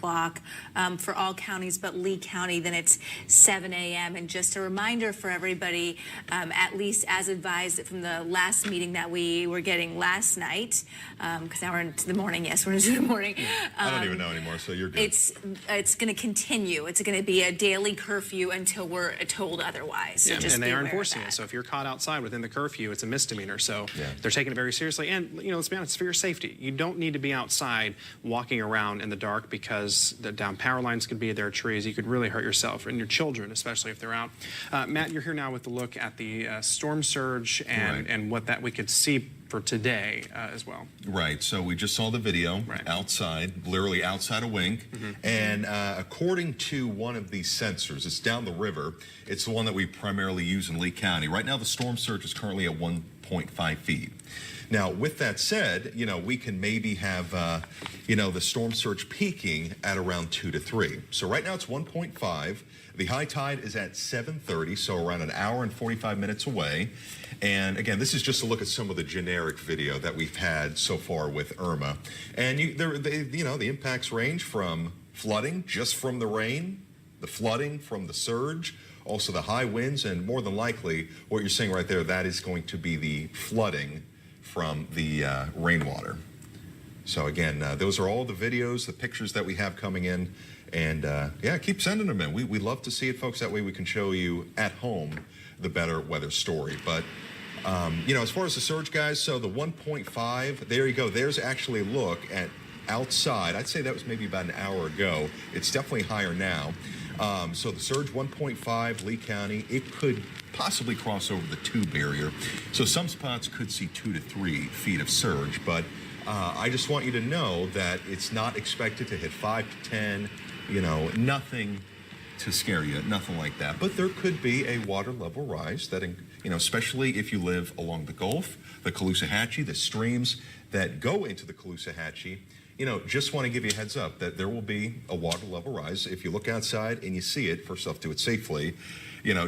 o'clock for all counties but Lee County, then it's 7 a.m. And just a reminder for everybody, at least as advised from the last meeting that we were getting last night, because now we're into the morning. Yes, we're into the morning. I don't even know anymore, so you're good. It's going to continue. It's going to be a daily curfew until we're told otherwise. So just and they are enforcing it. So if you're caught outside within the curfew, it's a misdemeanor. So they're taking it very seriously. And, let's be honest, it's for your safety. You don't need to be outside walking around in the dark because the down power lines could be there, trees. You could really hurt yourself and your children, especially if they're out. Matt, you're here now with the look at the storm surge and what that we could see for today as well. Right. So we just saw the video outside, literally outside a wink. And according to one of these sensors, it's down the river. It's the one that we primarily use in Lee County. Right now, the storm surge is currently at 1.5 feet. Now, with that said, we can maybe have, the storm surge peaking at around 2 to 3. So right now it's 1.5. The high tide is at 7:30, so around an hour and 45 minutes away. And again, this is just a look at some of the generic video that we've had so far with Irma. And the impacts range from flooding just from the rain, the flooding from the surge, also the high winds, and more than likely, what you're seeing right there, that is going to be the flooding from the rainwater. So again, those are all the videos, the pictures that we have coming in. And keep sending them in. We love to see it, folks. That way we can show you at home the better weather story. But, as far as the surge, guys, so the 1.5, there you go. There's actually a look at outside. I'd say that was maybe about an hour ago. It's definitely higher now. So the surge 1.5, Lee County, it could possibly cross over the 2 barrier. So some spots could see 2 to 3 feet of surge, but I just want you to know that it's not expected to hit 5 to 10, nothing to scare you, nothing like that. But there could be a water level rise that, especially if you live along the Gulf, the Caloosahatchee, the streams that go into the Caloosahatchee. Just want to give you a heads up that there will be a water level rise. If you look outside and you see it, first off, do it safely.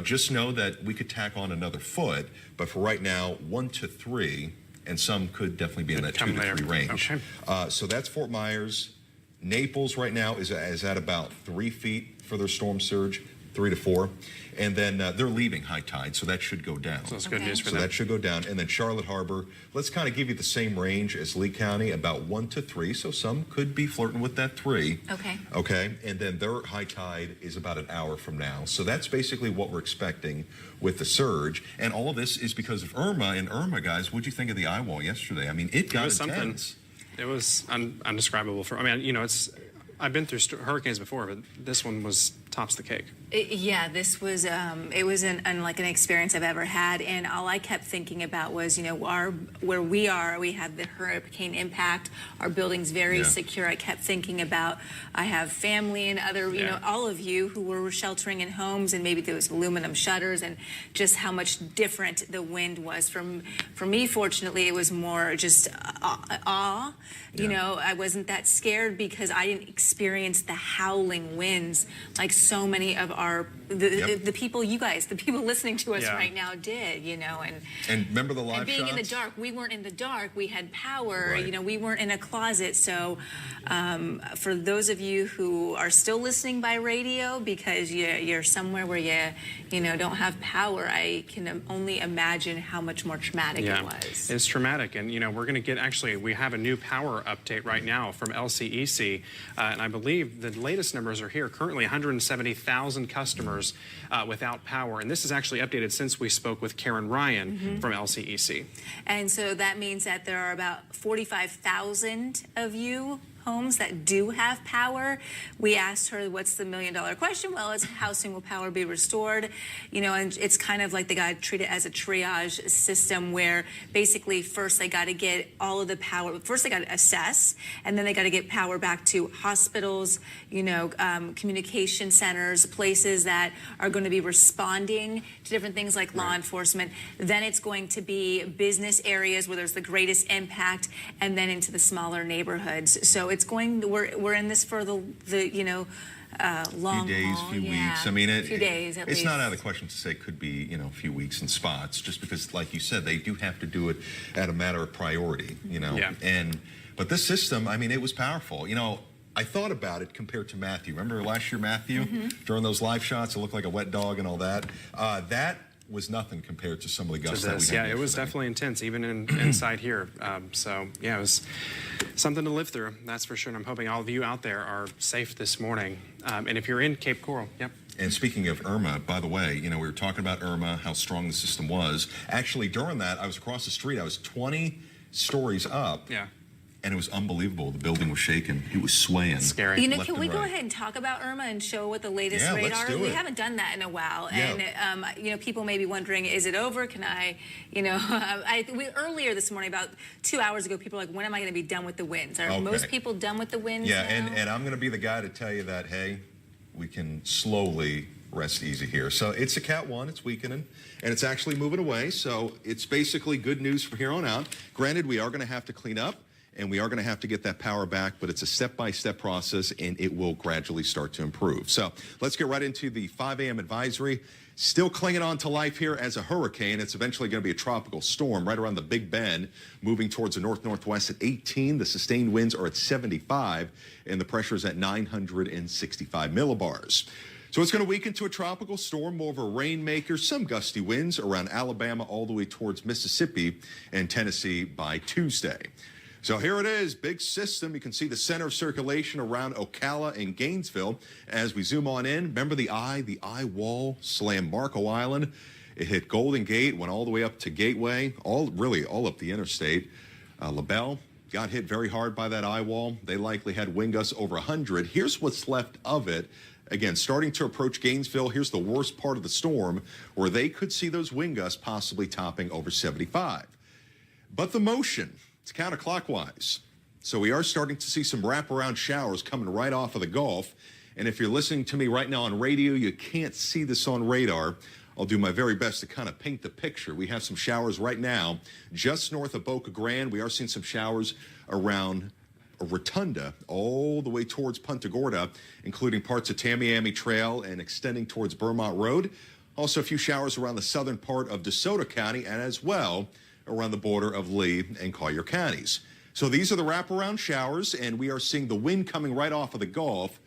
Just know that we could tack on another foot, but for right now, 1 to 3, and some could definitely be in that 2 to 3 range. Okay. So that's Fort Myers. Naples right now is at about 3 feet for their storm surge, 3 to 4. And then they're leaving high tide, so that should go down. So that's good news for them. So that should go down. And then Charlotte Harbor, let's kind of give you the same range as Lee County, about 1 to 3. So some could be flirting with that 3. Okay. Okay. And then their high tide is about an hour from now. So that's basically what we're expecting with the surge. And all of this is because of Irma. And Irma, guys, what'd you think of the eye wall yesterday? I mean, it got intense. It was undescribable. I've been through hurricanes before, but this one tops the cake. This was it was unlike an experience I've ever had, and all I kept thinking about was where we are, we have the hurricane impact. Our building's very secure. I kept thinking about I have family and other all of you who were sheltering in homes, and maybe there was aluminum shutters, and just how much different the wind was. For me, fortunately, it was more just awe. I wasn't that scared because I didn't experience the howling winds like so many of the people, you guys, the people listening to us right now did, and remember the live and being shots? in the dark. We weren't in the dark. We had power. Right. We weren't in a closet. So for those of you who are still listening by radio because you're somewhere where you don't have power, I can only imagine how much more traumatic it was. It's traumatic, and we're going to get we have a new power update right now from LCEC, and I believe the latest numbers are here. Currently, 170,000 customers without power, and this is actually updated since we spoke with Karen Ryan from LCEC. And so that means that there are about 45,000 of you homes that do have power. We asked her, what's the $1 million question? Well, it's how soon will power be restored? And it's kind of like they got to treat it as a triage system where basically first they got to get all of the power. First they got to assess, and then they got to get power back to hospitals, communication centers, places that are going to be responding to different things like law enforcement. Then it's going to be business areas where there's the greatest impact, and then into the smaller neighborhoods. So it's we're in this for the long few days, haul. few weeks. I mean, few days at it's least. not out of the question to say it could be, a few weeks in spots, just because, like you said, they do have to do it at a matter of priority, Yeah. But this system, I mean, it was powerful. I thought about it compared to Matthew. Remember last year, Matthew? During those live shots, it looked like a wet dog and all that. That was nothing compared to some of the gusts that we had. Yeah, it was definitely intense, even inside here. So, yeah, it was something to live through, that's for sure. And I'm hoping all of you out there are safe this morning. And if you're in Cape Coral, yep. And speaking of Irma, by the way, you know, we were talking about Irma, how strong the system was. Actually, during that, I was across the street. I was 20 stories up. Yeah. And it was unbelievable. The building was shaking. It was swaying. Scary. You know, can we go ahead and talk about Irma and show what the latest radar? Let's do it. We haven't done that in a while, Yeah. and you know, people may be wondering, is it over? Can I, you know, earlier this morning, about 2 hours ago, people were like, when am I going to be done with the winds? Are most people done with the winds? Yeah, now? and I'm going to be the guy to tell you that, hey, we can slowly rest easy here. So it's a Cat 1, it's weakening, and it's actually moving away. So it's basically good news from here on out. Granted, we are going to have to clean up, and we are going to have to get that power back, but it's a step-by-step process, and it will gradually start to improve. So let's get right into the 5 a.m. advisory. Still clinging on to life here as a hurricane. It's eventually going to be a tropical storm right around the Big Bend, moving towards the north-northwest at 18. The sustained winds are at 75, and the pressure is at 965 millibars. So it's going to weaken to a tropical storm, more of a rainmaker, some gusty winds around Alabama all the way towards Mississippi and Tennessee by Tuesday. So here it is, big system. You can see the center of circulation around Ocala and Gainesville. As we zoom on in, remember the eye wall slammed Marco Island. It hit Golden Gate, went all the way up to Gateway, all up the interstate. LaBelle got hit very hard by that eye wall. They likely had wind gusts over 100. Here's what's left of it. Again, starting to approach Gainesville, here's the worst part of the storm, where they could see those wind gusts possibly topping over 75. But the motion, it's counterclockwise. So we are starting to see some wraparound showers coming right off of the Gulf. And if you're listening to me right now on radio, you can't see this on radar. I'll do my very best to kind of paint the picture. We have some showers right now just north of Boca Grande. We are seeing some showers around Rotunda all the way towards Punta Gorda, including parts of Tamiami Trail and extending towards Vermont Road. Also a few showers around the southern part of DeSoto County and as well around the border of Lee and Collier counties. So these are the wraparound showers, and we are seeing the wind coming right off of the Gulf.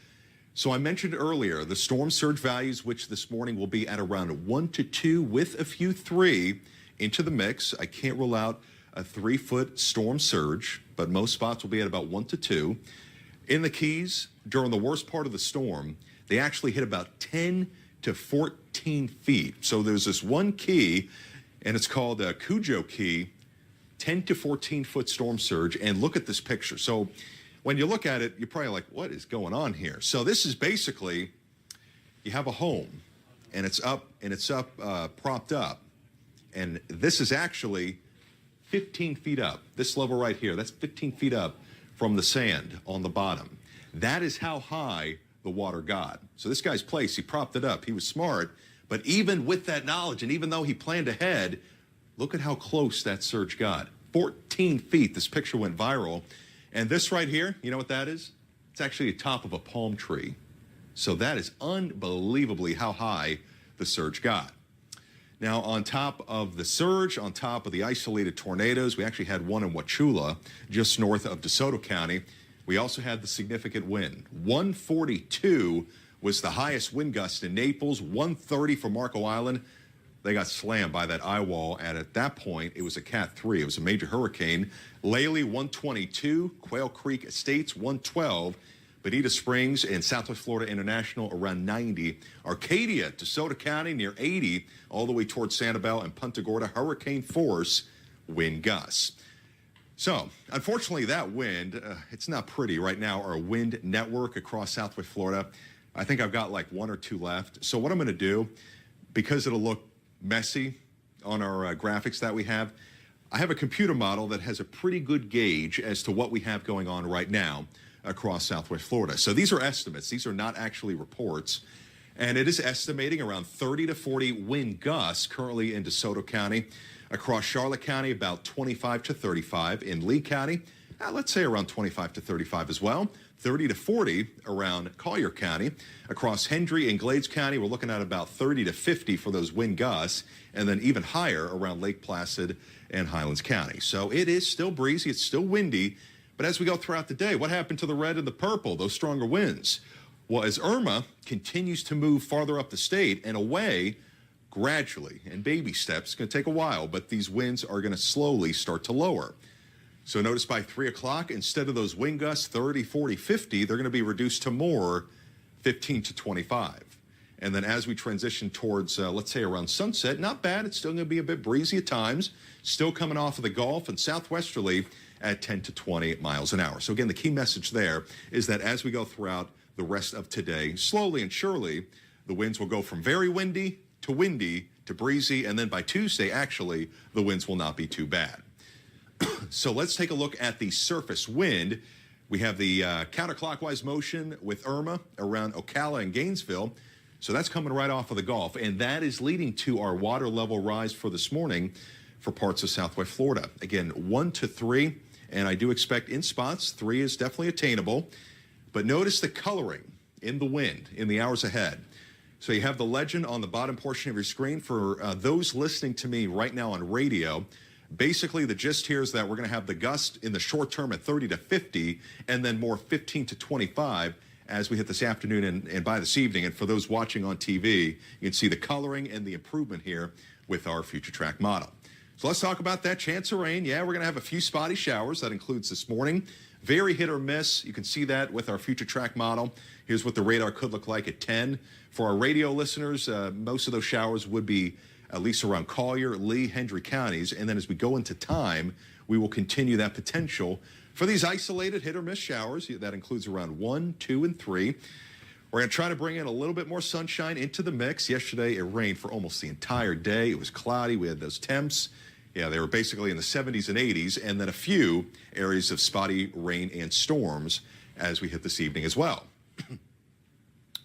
So I mentioned earlier the storm surge values, which this morning will be at around 1 to 2 with a few 3 into the mix. I can't rule out a 3-foot storm surge, but most spots will be at about 1 to 2. In the Keys, during the worst part of the storm, they actually hit about 10 to 14 feet. So there's this one key, and it's called Cujo Key, 10 to 14-foot storm surge. And look at this picture. So when you look at it, you're probably like, what is going on here? So this is basically, you have a home, and it's up propped up. And this is actually 15 feet up. This level right here, that's 15 feet up from the sand on the bottom. That is how high the water got. So this guy's place, he propped it up. He was smart. But even with that knowledge, and even though he planned ahead, look at how close that surge got. 14 feet. This picture went viral. And this right here, you know what that is? It's actually the top of a palm tree. So that is unbelievably how high the surge got. Now, on top of the surge, on top of the isolated tornadoes, we actually had one in Wauchula, just north of DeSoto County. We also had the significant wind. 142 was the highest wind gust in Naples, 130 for Marco Island. They got slammed by that eye wall, and at that point, it was a Cat 3. It was a major hurricane. Lely, 122. Quail Creek Estates, 112. Bonita Springs and Southwest Florida International around 90. Arcadia, DeSoto County near 80, all the way towards Sanibel and Punta Gorda, hurricane force wind gusts. So, unfortunately, that wind, it's not pretty right now. Our wind network across Southwest Florida, I think I've got like 1 or 2 left. So what I'm going to do, because it'll look messy on our graphics that we have, I have a computer model that has a pretty good gauge as to what we have going on right now across Southwest Florida. So these are estimates. These are not actually reports. And it is estimating around 30 to 40 wind gusts currently in DeSoto County. Across Charlotte County, about 25 to 35. In Lee County, let's say around 25 to 35 as well. 30 to 40 around Collier County. Across Hendry and Glades County, we're looking at about 30 to 50 for those wind gusts, and then even higher around Lake Placid and Highlands County. So it is still breezy, it's still windy, But as we go throughout the day, what happened to the red and the purple, those stronger winds? Well, as Irma continues to move farther up the state and away gradually in baby steps, it's going to take a while, but these winds are going to slowly start to lower. So notice by 3 o'clock, instead of those wind gusts 30, 40, 50, they're going to be reduced to more 15 to 25. And then as we transition towards, let's say around sunset, not bad. It's still going to be a bit breezy at times, still coming off of the Gulf and southwesterly at 10 to 20 miles an hour. So again, the key message there is that as we go throughout the rest of today, slowly and surely, the winds will go from very windy to breezy, and then by Tuesday, actually, the winds will not be too bad. So let's take a look at the surface wind. We have the counterclockwise motion with Irma around Ocala and Gainesville. So that's coming right off of the Gulf, and that is leading to our water level rise for this morning for parts of Southwest Florida. Again, 1 to 3, and I do expect in spots, 3 is definitely attainable. But notice the coloring in the wind in the hours ahead. So you have the legend on the bottom portion of your screen. For those listening to me right now on radio, basically the gist here is that we're going to have the gust in the short term at 30 to 50, and then more 15 to 25 as we hit this afternoon and by this evening. And for those watching on TV, you can see the coloring and the improvement here with our future track model. So let's talk about that chance of rain. Yeah, we're going to have a few spotty showers. That includes this morning. Very hit or miss. You can see that with our future track model. Here's what the radar could look like at 10. For our radio listeners, most of those showers would be at least around Collier, Lee, Hendry counties. And then as we go into time, we will continue that potential for these isolated hit or miss showers. That includes around 1, 2, and 3. We're going to try to bring in a little bit more sunshine into the mix. Yesterday, it rained for almost the entire day. It was cloudy. We had those temps. Yeah, they were basically in the 70s and 80s, and then a few areas of spotty rain and storms as we hit this evening as well.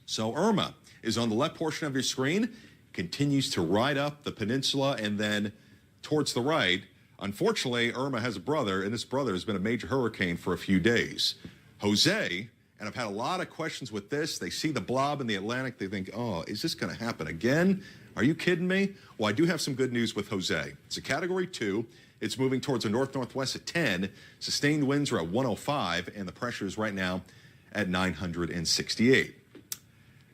So Irma is on the left portion of your screen, continues to ride up the peninsula, and then towards the right. Unfortunately, Irma has a brother, and this brother has been a major hurricane for a few days. Jose, and I've had a lot of questions with this. They see the blob in the Atlantic. They think, oh, is this going to happen again? Are you kidding me? Well, I do have some good news with Jose. It's a Category 2. It's moving towards the north-northwest at 10. Sustained winds are at 105, and the pressure is right now at 968.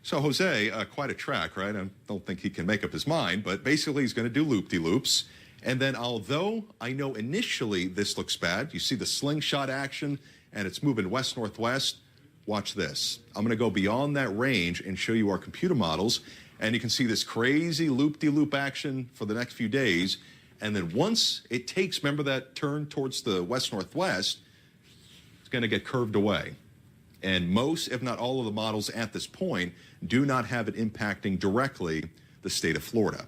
So Jose, quite a track, right? I don't think he can make up his mind, but basically he's going to do loop-de-loops. And then although I know initially this looks bad, you see the slingshot action, and it's moving west-northwest. Watch this. I'm going to go beyond that range and show you our computer models, and you can see this crazy loop-de-loop action for the next few days. And then once it takes, remember that turn towards the west-northwest, it's going to get curved away. And most, if not all of the models at this point, do not have it impacting directly the state of Florida.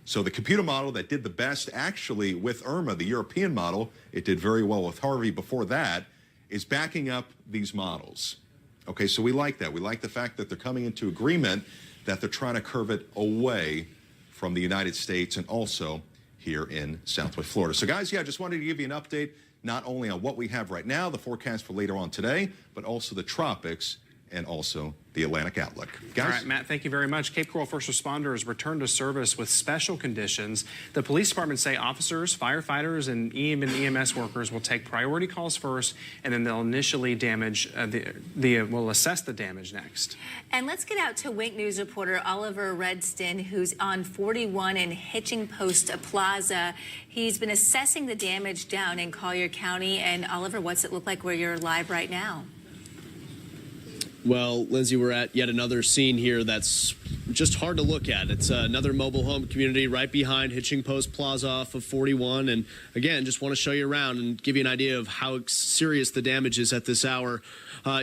So the computer model that did the best actually with Irma, the European model, it did very well with Harvey before that, is backing up these models. Okay, so we like that. We like the fact that they're coming into agreement that they're trying to curve it away from the United States and also here in Southwest Florida. So guys, yeah, just wanted to give you an update, not only on what we have right now, the forecast for later on today, but also the tropics and also the Atlantic outlook. Guys? All right, Matt, thank you very much. Cape Coral First Responders returned to service with special conditions. The police department say officers, firefighters, and EMS workers will take priority calls first, and then they'll initially will assess the damage next. And let's get out to Wink News reporter Oliver Redston, who's on 41 in Hitching Post Plaza. He's been assessing the damage down in Collier County. And Oliver, what's it look like where you're live right now? Well, Lindsay, we're at yet another scene here that's just hard to look at. It's another mobile home community right behind Hitching Post Plaza off of 41. And again, just want to show you around and give you an idea of how serious the damage is at this hour.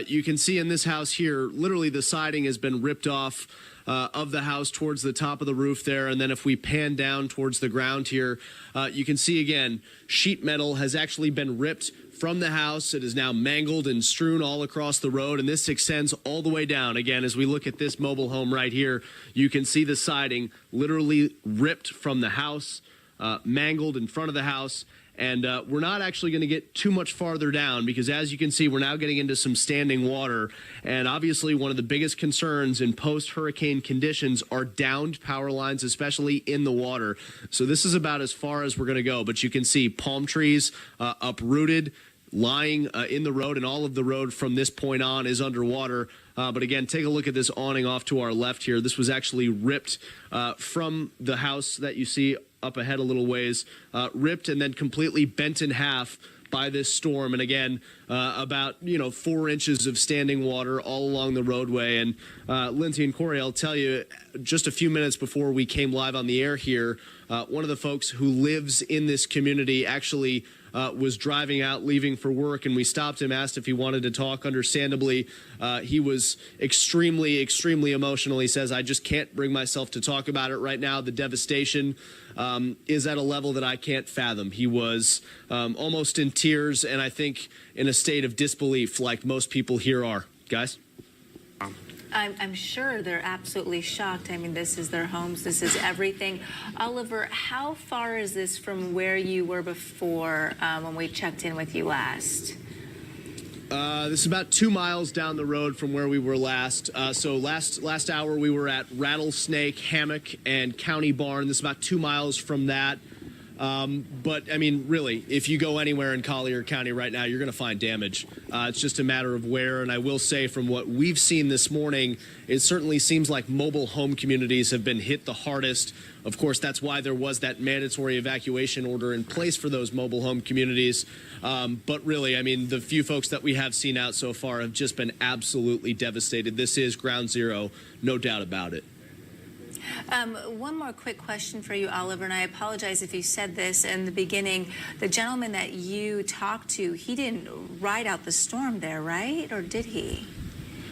You can see in this house here, literally the siding has been ripped off of the house towards the top of the roof there. And then if we pan down towards the ground here, you can see again, sheet metal has actually been ripped from the house. It is now mangled and strewn all across the road, and this extends all the way down. Again, as we look at this mobile home right here, you can see the siding literally ripped from the house, mangled in front of the house. And we're not actually going to get too much farther down because, as you can see, we're now getting into some standing water. And obviously, one of the biggest concerns in post-hurricane conditions are downed power lines, especially in the water. So this is about as far as we're going to go. But you can see palm trees uprooted, lying in the road, and all of the road from this point on is underwater. But again, take a look at this awning off to our left here. This was actually ripped from the house that you see up ahead a little ways, ripped and then completely bent in half by this storm. And again, about 4 inches of standing water all along the roadway. And Lindsay and Corey, I'll tell you, just a few minutes before we came live on the air here, one of the folks who lives in this community actually was driving out, leaving for work, and we stopped him, asked if he wanted to talk. Understandably, he was extremely, extremely emotional. He says, I just can't bring myself to talk about it right now. The devastation is at a level that I can't fathom. He was almost in tears, and I think in a state of disbelief like most people here are. Guys? I'm sure they're absolutely shocked. I mean, this is their homes. This is everything. Oliver, how far is this from where you were before when we checked in with you last? This is about 2 miles down the road from where we were last. So last hour we were at Rattlesnake, Hammock, and County Barn. This is about 2 miles from that. But, I mean, really, if you go anywhere in Collier County right now, you're going to find damage. It's just a matter of where. And I will say, from what we've seen this morning, it certainly seems like mobile home communities have been hit the hardest. Of course, that's why there was that mandatory evacuation order in place for those mobile home communities. But really, I mean, the few folks that we have seen out so far have just been absolutely devastated. This is ground zero, no doubt about it. One more quick question for you, Oliver, and I apologize if you said this in the beginning. The gentleman that you talked to, he didn't ride out the storm there, right? Or did he?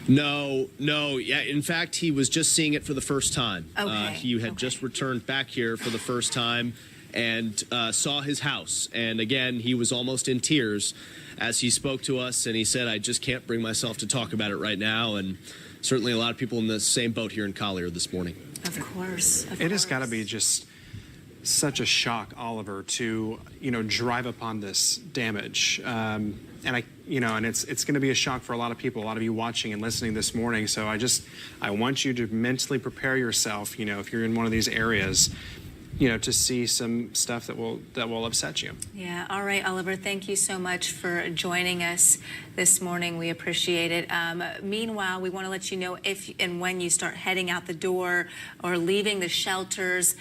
No. Yeah, in fact, he was just seeing it for the first time. Okay. He had just returned back here for the first time and saw his house. And again, he was almost in tears as he spoke to us, and he said, I just can't bring myself to talk about it right now. And certainly a lot of people in the same boat here in Collier this morning. Of course. It has got to be just such a shock, Oliver, to drive upon this damage, and it's going to be a shock for a lot of people, a lot of you watching and listening this morning. So I want you to mentally prepare yourself. If you're in one of these areas, to see some stuff that will upset you. Yeah. All right, Oliver, thank you so much for joining us this morning. We appreciate it. Meanwhile, we want to let you know if and when you start heading out the door or leaving the shelters,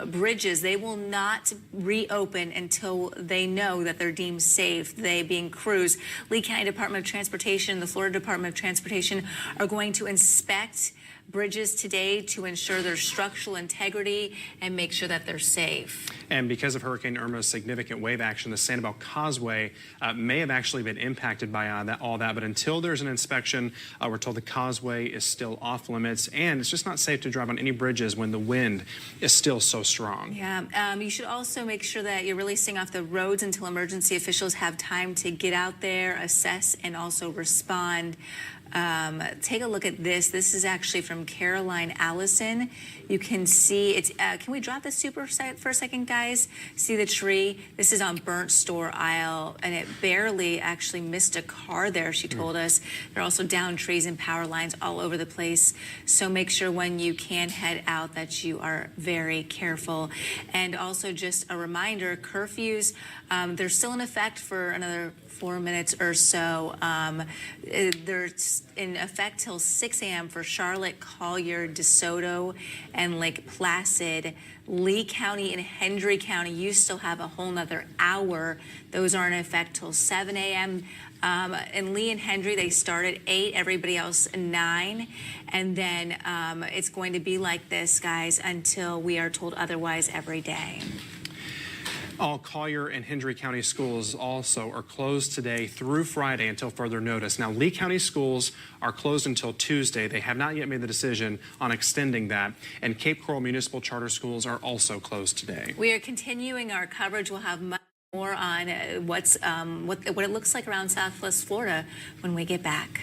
bridges, they will not reopen until they know that they're deemed safe, they being crews. Lee County Department of Transportation, the Florida Department of Transportation are going to inspect bridges today to ensure their structural integrity and make sure that they're safe. And because of Hurricane Irma's significant wave action, the Sanibel Causeway may have actually been impacted by all that. But until there's an inspection, we're told the causeway is still off limits, and it's just not safe to drive on any bridges when the wind is still so strong. Yeah, you should also make sure that you're really staying off the roads until emergency officials have time to get out there, assess, and also respond. Take a look at this. This is actually from Caroline Allison. You can see it's, can we drop the super site for a second, guys? See the tree? This is on Burnt Store Aisle, and it barely actually missed a car there, she told us. There are also downed trees and power lines all over the place. So make sure when you can head out that you are very careful. And also just a reminder, curfews, they're still in effect for another 4 minutes or so. They're in effect till 6 a.m. for Charlotte, Collier, DeSoto, and Lake Placid. Lee County and Hendry County, you still have a whole nother hour. Those are in effect till 7 a.m. In Lee and Hendry, they start at 8, everybody else 9. And then it's going to be like this, guys, until we are told otherwise every day. All Collier and Hendry County schools also are closed today through Friday until further notice. Now, Lee County schools are closed until Tuesday. They have not yet made the decision on extending that. And Cape Coral Municipal Charter Schools are also closed today. We are continuing our coverage. We'll have much more on what it looks like around Southwest Florida when we get back.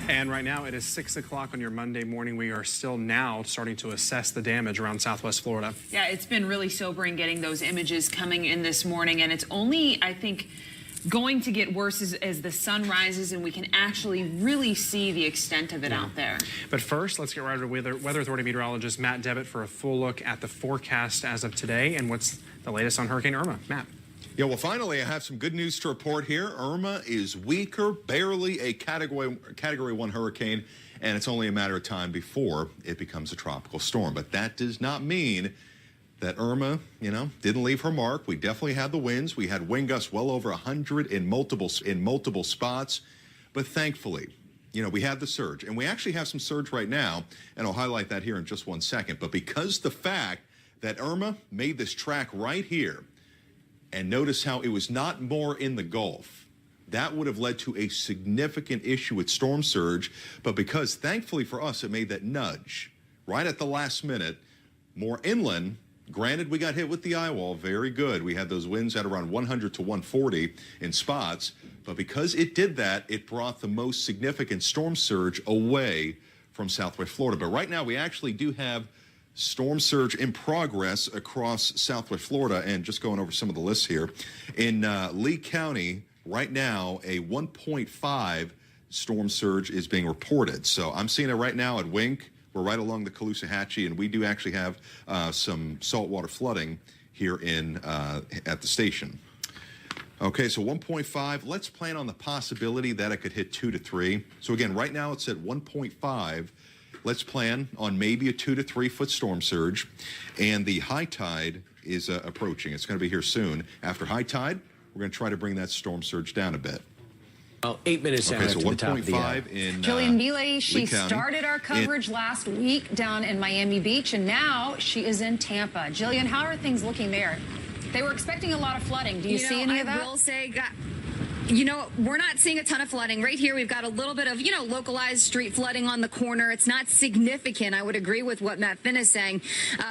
And right now it is 6 o'clock on your Monday morning. We are still now starting to assess the damage around Southwest Florida. Yeah, it's been really sobering getting those images coming in this morning, and it's only, I think, going to get worse as the sun rises and we can actually really see the extent of it out there. But first, let's get right over to Weather Authority meteorologist Matt Devitt for a full look at the forecast as of today and what's the latest on Hurricane Irma. Matt. Yeah, well, finally, I have some good news to report here. Irma is weaker, barely a Category 1 hurricane, and it's only a matter of time before it becomes a tropical storm. But that does not mean that Irma, didn't leave her mark. We definitely had the winds. We had wind gusts well over 100 in multiple spots. But thankfully, we had the surge. And we actually have some surge right now, and I'll highlight that here in just one second. But because the fact that Irma made this track right here, and notice how it was not more in the Gulf, that would have led to a significant issue with storm surge. But because, thankfully for us, it made that nudge right at the last minute, more inland. Granted, we got hit with the eye wall, very good. We had those winds at around 100 to 140 in spots. But because it did that, it brought the most significant storm surge away from Southwest Florida. But right now, we actually do have storm surge in progress across Southwest Florida. And just going over some of the lists here. In Lee County, right now, a 1.5 storm surge is being reported. So I'm seeing it right now at Wink. We're right along the Caloosahatchee, and we do actually have some saltwater flooding here at the station. Okay, so 1.5. Let's plan on the possibility that it could hit 2 to 3. So again, right now it's at 1.5. Let's plan on maybe a 2 to 3 foot storm surge, and the high tide is approaching. It's going to be here soon. After high tide, we're going to try to bring that storm surge down a bit. Well, 8 minutes down after the top of the hour. Jillian Mealy, she started our coverage last week down in Miami Beach, and now she is in Tampa. Jillian, how are things looking there? They were expecting a lot of flooding. Do you see any of that? I will say, we're not seeing a ton of flooding. Right here, we've got a little bit of, localized street flooding on the corner. It's not significant. I would agree with what Matt Finn is saying,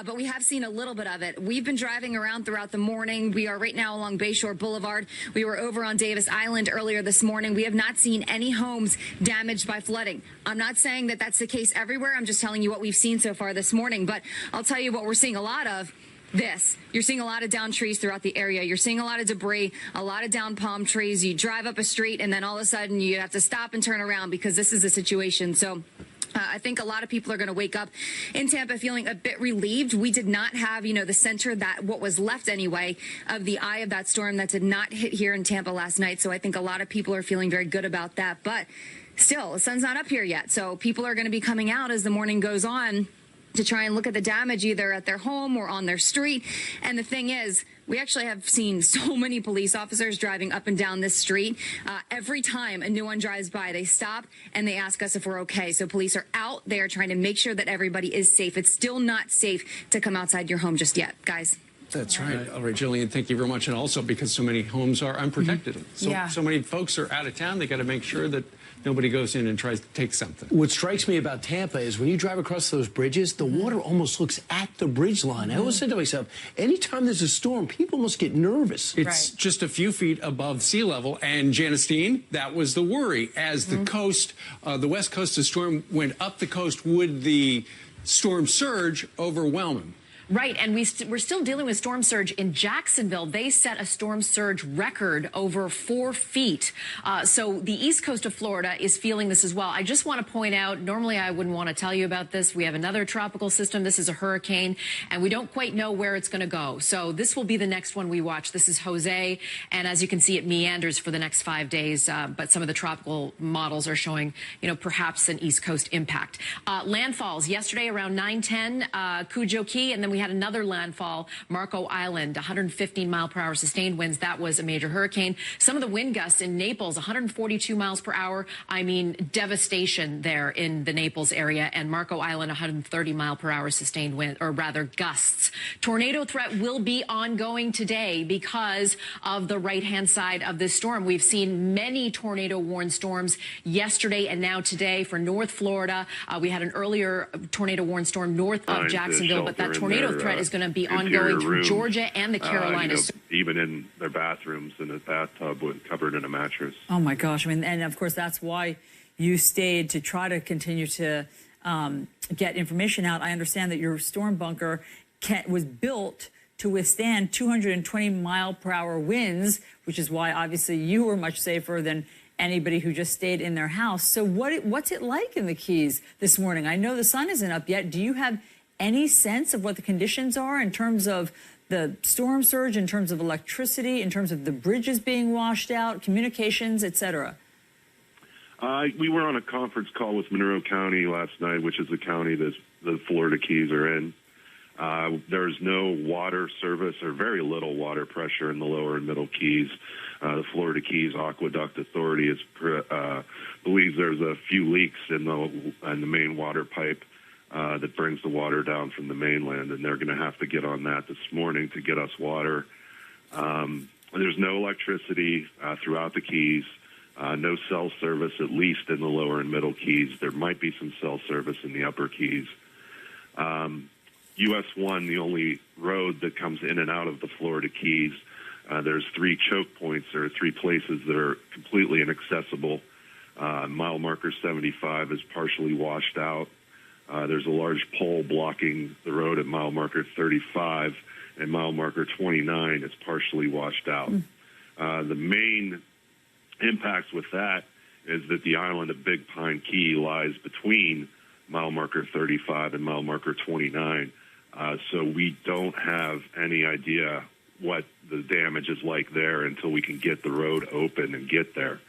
but we have seen a little bit of it. We've been driving around throughout the morning. We are right now along Bayshore Boulevard. We were over on Davis Island earlier this morning. We have not seen any homes damaged by flooding. I'm not saying that that's the case everywhere. I'm just telling you what we've seen so far this morning, but I'll tell you what we're seeing a lot of. You're seeing a lot of downed trees throughout the area. You're seeing a lot of debris, a lot of downed palm trees. You drive up a street and then all of a sudden you have to stop and turn around because this is the situation. So I think a lot of people are going to wake up in Tampa feeling a bit relieved. We did not have, the center, that what was left anyway of the eye of that storm that did not hit here in Tampa last night. So I think a lot of people are feeling very good about that. But still, the sun's not up here yet. So people are going to be coming out as the morning goes on to try and look at the damage either at their home or on their street. And the thing is, we actually have seen so many police officers driving up and down this street. Every time a new one drives by, they stop and they ask us if we're okay. So police are out there trying to make sure that everybody is safe. It's still not safe to come outside your home just yet, guys. That's right. All right, Jillian, thank you very much. And also because so many homes are unprotected. So many folks are out of town, they got to make sure that nobody goes in and tries to take something. What strikes me about Tampa is when you drive across those bridges, the water almost looks at the bridge line. I always said to myself, anytime there's a storm, people must get nervous. It's just a few feet above sea level. And Janistine, that was the worry. As the coast, the west coast of the storm went up the coast, would the storm surge overwhelm them? Right, and we're still dealing with storm surge in Jacksonville. They set a storm surge record over 4 feet. So the east coast of Florida is feeling this as well. I just want to point out, normally I wouldn't want to tell you about this. We have another tropical system. This is a hurricane, and we don't quite know where it's going to go. So this will be the next one we watch. This is Jose, and as you can see, it meanders for the next 5 days. But some of the tropical models are showing, perhaps an east coast impact. Landfalls yesterday around 9:10, Cujo Key, and then we had another landfall, Marco Island, 115 mile per hour sustained winds. That was a major hurricane. Some of the wind gusts in Naples, 142 miles per hour. I mean, devastation there in the Naples area. And Marco Island, 130 mile per hour sustained wind, or rather gusts. Tornado threat will be ongoing today because of the right-hand side of this storm. We've seen many tornado-warned storms yesterday and now today for North Florida. We had an earlier tornado-warned storm north of Jacksonville, but that tornado threat is going to be ongoing through Georgia and the Carolinas. Even in their bathrooms in a bathtub covered in a mattress. Oh my gosh! I mean, and of course that's why you stayed to try to continue to get information out. I understand that your storm bunker was built to withstand 220-mile-per-hour winds, which is why obviously you were much safer than anybody who just stayed in their house. So what's it like in the Keys this morning? I know the sun isn't up yet. Do you have any sense of what the conditions are in terms of the storm surge, in terms of electricity, in terms of the bridges being washed out, communications, et cetera? We were on a conference call with Monroe County last night, which is the county that the Florida Keys are in. There's no water service or very little water pressure in the lower and middle Keys. The Florida Keys Aqueduct Authority believes there's a few leaks in the main water pipe that brings the water down from the mainland, and they're going to have to get on that this morning to get us water. There's no electricity throughout the Keys, no cell service, at least in the lower and middle Keys. There might be some cell service in the upper Keys. US 1, the only road that comes in and out of the Florida Keys, there's 3 choke points. There are 3 places that are completely inaccessible. Mile marker 75 is partially washed out. There's a large pole blocking the road at mile marker 35, and mile marker 29 is partially washed out. The main impacts with that is that the island of Big Pine Key lies between mile marker 35 and mile marker 29. So we don't have any idea what the damage is like there until we can get the road open and get there.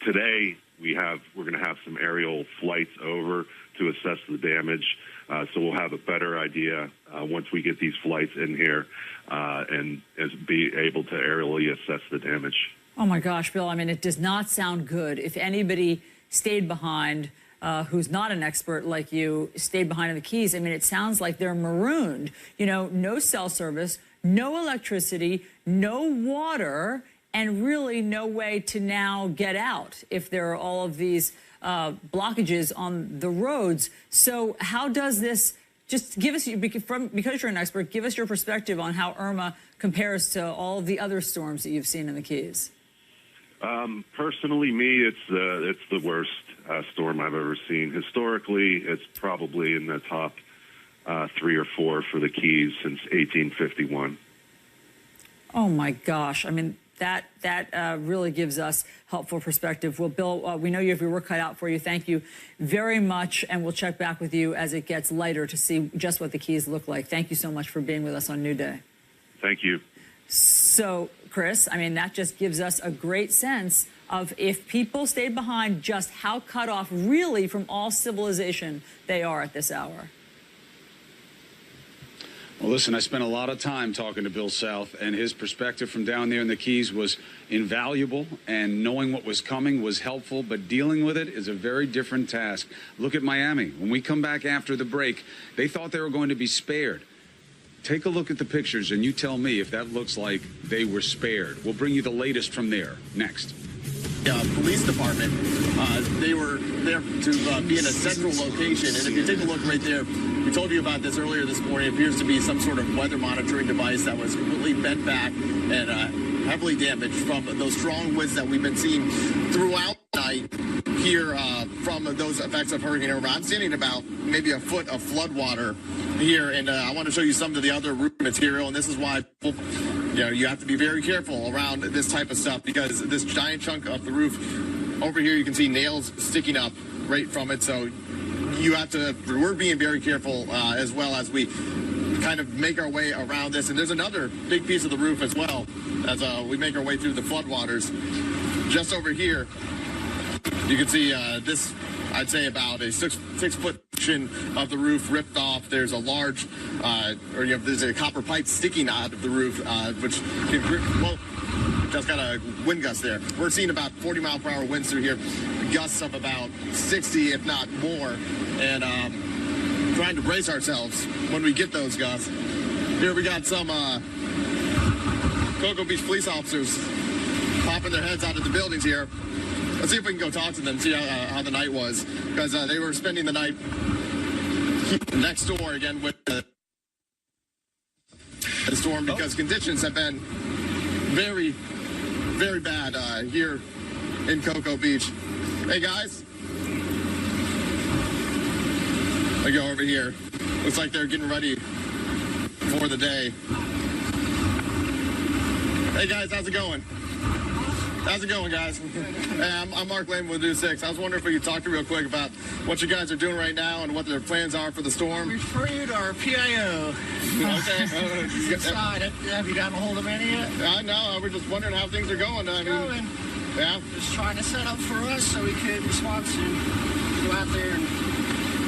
Today, we're going to have some aerial flights over to assess the damage. So we'll have a better idea once we get these flights in here and be able to aerially assess the damage. Oh, my gosh, Bill, I mean, it does not sound good. If anybody stayed behind, who's not an expert like you, stayed behind in the Keys, I mean, it sounds like they're marooned. You know, no cell service, no electricity, no water, and really no way to now get out if there are all of these blockages on the roads. So how does this, just give us, because you're an expert, give us your perspective on how Irma compares to all of the other storms that you've seen in the Keys. Personally, it's the worst storm I've ever seen. Historically, it's probably in the top 3 or 4 for the Keys since 1851. Oh my gosh! I mean, that really gives us helpful perspective. Well, Bill, we know you have your work cut out for you. Thank you very much, and we'll check back with you as it gets lighter to see just what the Keys look like. Thank you so much for being with us on New Day. Thank you. So, Chris, I mean, that just gives us a great sense of if people stayed behind, just how cut off really from all civilization they are at this hour. Well, listen, I spent a lot of time talking to Bill South, and his perspective from down there in the Keys was invaluable, and knowing what was coming was helpful, but dealing with it is a very different task. Look at Miami. When we come back after the break, they thought they were going to be spared. Take a look at the pictures, and you tell me if that looks like they were spared. We'll bring you the latest from there next. Police department, they were there to be in a central location. And if you take a look right there, we told you about this earlier this morning. It appears to be some sort of weather monitoring device that was completely bent back and heavily damaged from those strong winds that we've been seeing throughout the night here from those effects of Hurricane Irma. I'm standing about maybe a foot of floodwater here, and I want to show you some of the other roof material, and this is why people, you have to be very careful around this type of stuff, because this giant chunk of the roof over here, you can see nails sticking up right from it. So we're being very careful as well as we kind of make our way around this. And there's another big piece of the roof as well as we make our way through the floodwaters. Just over here, you can see this, I'd say about a six-foot section of the roof ripped off. There's a large, there's a copper pipe sticking out of the roof, which can, just got a wind gust there. We're seeing about 40-mile-per-hour winds through here, gusts of about 60, if not more, and trying to brace ourselves when we get those gusts. Here we got some Cocoa Beach police officers popping their heads out of the buildings here. Let's see if we can go talk to them, see how the night was, because they were spending the night next door again with the storm, because conditions have been very, very bad here in Cocoa Beach. Hey, guys. I go over here. Looks like they're getting ready for the day. Hey, guys, how's it going? How's it going, guys? Hey, I'm Mark Lane with News 6. I was wondering if we could talk to you real quick about what you guys are doing right now and what their plans are for the storm. Refer you to our PIO. Okay. Inside. Have you gotten a hold of any yet? I know. We're just wondering how things are going. Going. Yeah. Just trying to set up for us so we could respond to go out there and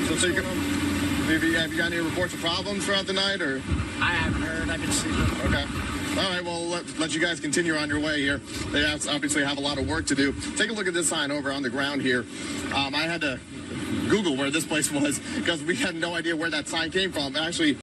So have you got any reports of problems throughout the night, or? I haven't heard. I've been sleeping. Okay. All right, well, let you guys continue on your way here. They obviously have a lot of work to do. Take a look at this sign over on the ground here. I had to Google where this place was because we had no idea where that sign came from. Actually,